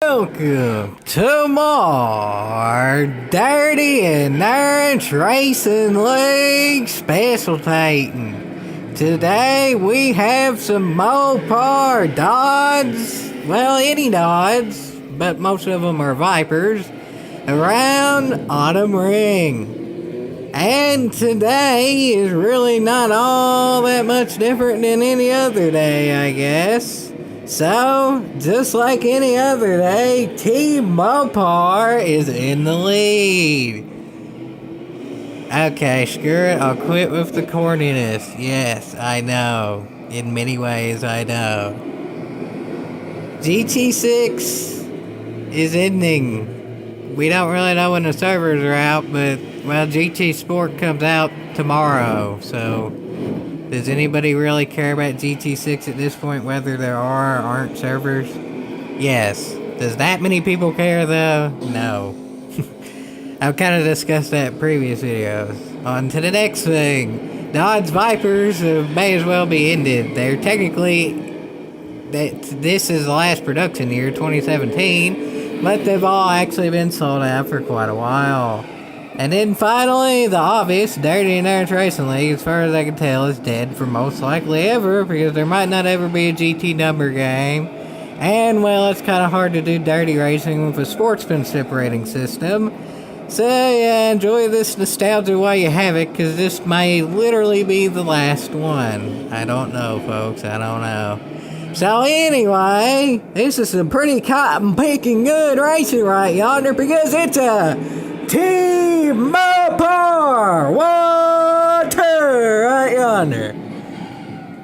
Welcome to more Dirty Endurance Racing League Special Titan. Today we have some Mopar Dodds, well, any Dodds, but most of them are Vipers, around Autumn Ring. And today is really not all that much different than any other day, I guess. So, just like any other day, Team Mopar is in the lead. Okay, screw it, I'll quit with the corniness. Yes, I know. In many ways, I know. GT6 is ending. We don't really know when the servers are out, but, well, GT Sport comes out tomorrow, so... Does anybody really care about GT6 at this point, whether there are or aren't servers? Yes. Does that many people care, though? No. I've kind of discussed that in previous videos. On to the next thing. Dodge Vipers may as well be ended. They're technically... This is the last production year, 2017, but they've all actually been sold out for quite a while. And then finally, the obvious Dirty Endurance Racing League, as far as I can tell, is dead for most likely ever, because there might not ever be a GT number game. And, well, it's kind of hard to do dirty racing with a sportsman separating system. So, yeah, enjoy this nostalgia while you have it, because this may literally be the last one. I don't know, folks, I don't know. So anyway, this is some pretty cotton-picking good racing right yonder, because it's a... Team Mopar! Water! Right yonder.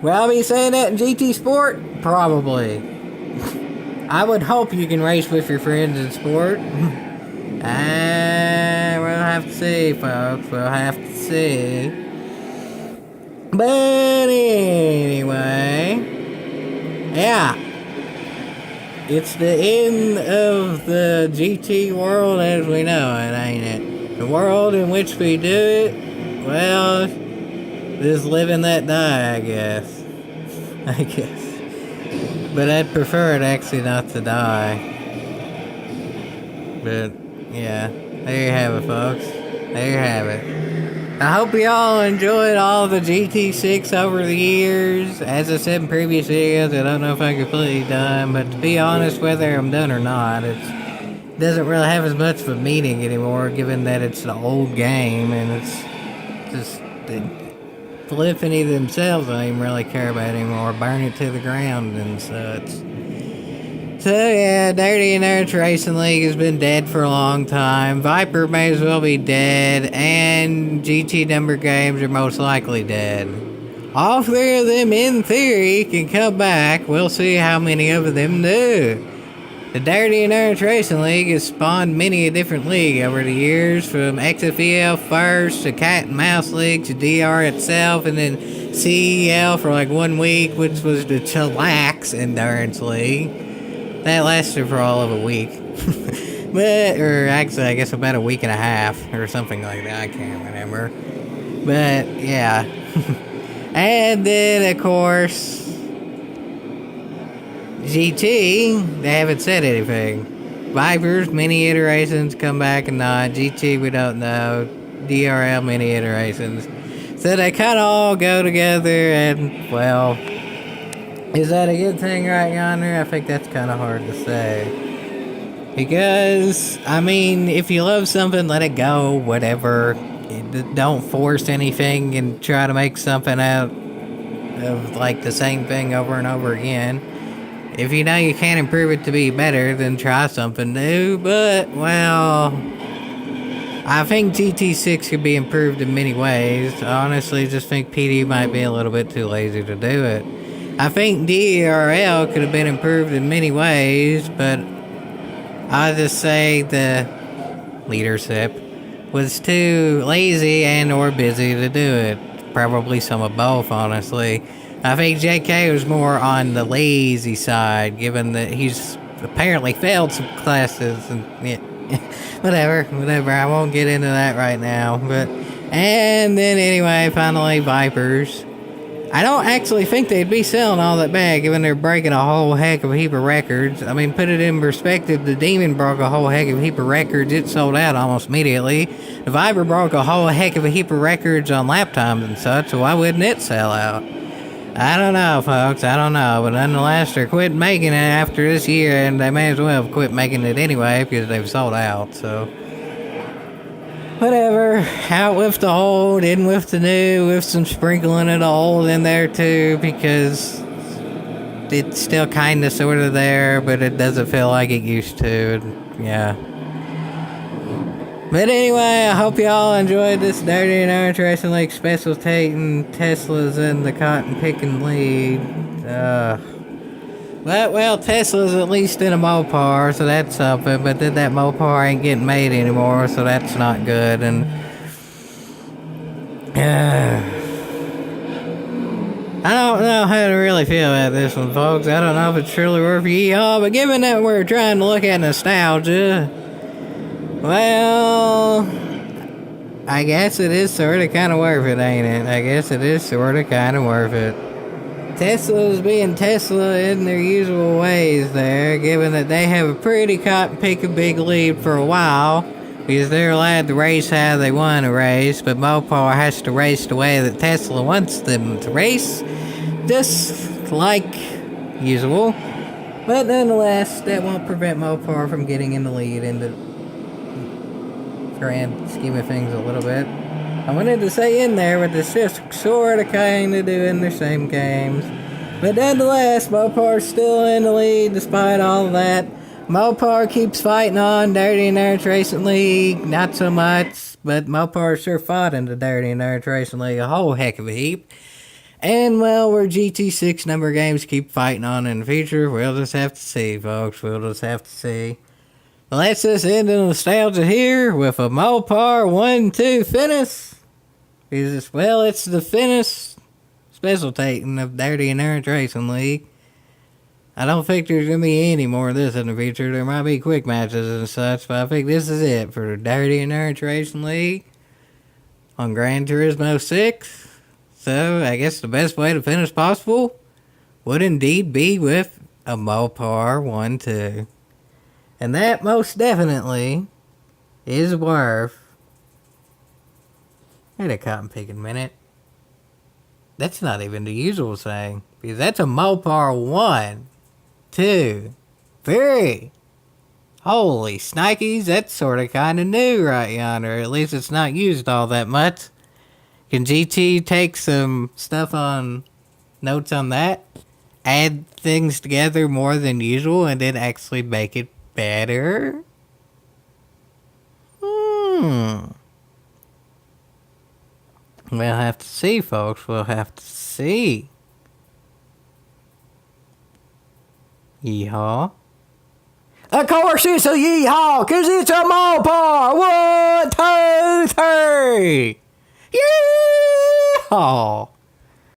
Will I be saying that in GT Sport? Probably. I would hope you can race with your friends in sport. We'll have to see, folks. We'll have to see. But anyway... Yeah. It's the end of the GT world as we know it, ain't it? The world in which we do it, well, just live and let die, I guess. I guess. But I'd prefer it actually not to die. But, yeah, there you have it, folks. There you have it. I hope you all enjoyed all the GT6 over the years. As I said in previous videos, I don't know if I'm completely done, but to be honest, whether I'm done or not, it doesn't really have as much of a meaning anymore, given that it's an old game, and it's just... The polyphony themselves I don't even really care about anymore. Burn it to the ground and such. So yeah, Dirty Endurance Racing League has been dead for a long time. Viper may as well be dead, and GT number games are most likely dead. All three of them, in theory, can come back. We'll see how many of them do. The Dirty Endurance Racing League has spawned many a different league over the years, from XFEL first, to Cat and Mouse League, to DR itself, and then CEL for like 1 week, which was the Chillax Endurance League. That lasted for all of a week. Or actually, I guess about a week and a half, or something like that, I can't remember. But, yeah. And then, of course, GT, they haven't said anything. Vipers, many iterations, come back and not. GT, we don't know. DRL, many iterations. So they kind of all go together, and, well... Is that a good thing right yonder? I think that's kind of hard to say. Because, I mean, if you love something, let it go, whatever. Don't force anything and try to make something out of, like, the same thing over and over again. If you know you can't improve it to be better, then try something new. But, well, I think GT6 could be improved in many ways. I honestly just think PD might be a little bit too lazy to do it. I think DRL could have been improved in many ways, but I'll just say the leadership was too lazy and or busy to do it. Probably some of both, honestly. I think JK was more on the lazy side, given that he's apparently failed some classes and yeah, whatever. I won't get into that right now. And then anyway, finally, Vipers. I don't actually think they'd be selling all that bad, given they're breaking a whole heck of a heap of records. I mean, put it in perspective, the Demon broke a whole heck of a heap of records. It sold out almost immediately. The Viper broke a whole heck of a heap of records on lap times and such, so why wouldn't it sell out? I don't know, folks. I don't know. But nonetheless, they're quit making it after this year, and they may as well have quit making it anyway because they've sold out, so... Whatever. Out with the old, in with the new, with some sprinkling of the old in there too, because it's still kind of sort of there, but it doesn't feel like it used to. And, yeah. But anyway, I hope y'all enjoyed this Dirty and Interesting League special taking Tesla's in the cotton picking lead. But, well, Tesla's at least in a Mopar, so that's something, but then that Mopar ain't getting made anymore, so that's not good, and... I don't know how to really feel about this one, folks. I don't know if it's truly worth yeehaw, but given that we're trying to look at nostalgia, well... I guess it is sort of kind of worth it, ain't it? I guess it is sort of kind of worth it. Tesla's being Tesla in their usual ways there, given that they have a pretty cotton-picking big lead for a while, because they're allowed to race how they want to race, but Mopar has to race the way that Tesla wants them to race, just like usual. But nonetheless, that won't prevent Mopar from getting in the lead in the grand scheme of things a little bit. I wanted to say in there, but it's just sort of kind of doing their same games. But nonetheless, Mopar's still in the lead despite all of that. Mopar keeps fighting on. Dirty and Nerds Racing League, not so much. But Mopar sure fought in the Dirty and Nerds Racing League a whole heck of a heap. And, well, where GT6 number games keep fighting on in the future, we'll just have to see, folks. We'll just have to see. Let's just end the nostalgia here with a Mopar 1-2 finish. Because, well, it's the finish special taking of Dirty and Nerds Racing League. I don't think there's going to be any more of this in the future. There might be quick matches and such, but I think this is it for the Dirty and Nerds Racing League on Gran Turismo 6. So, I guess the best way to finish possible would indeed be with a Mopar 1-2. And that most definitely is worth... Wait a cotton picking minute. That's not even the usual saying. Because that's a Mopar 1, 2, 3. Holy snikes, that's sort of kind of new right yonder. At least it's not used all that much. Can GT take some stuff on notes on that? Add things together more than usual and then actually make it better? We'll have to see, folks. We'll have to see. Yeehaw. Of course it's a yeehaw, because it's a Mopar. 1, 2, 3. Yeehaw.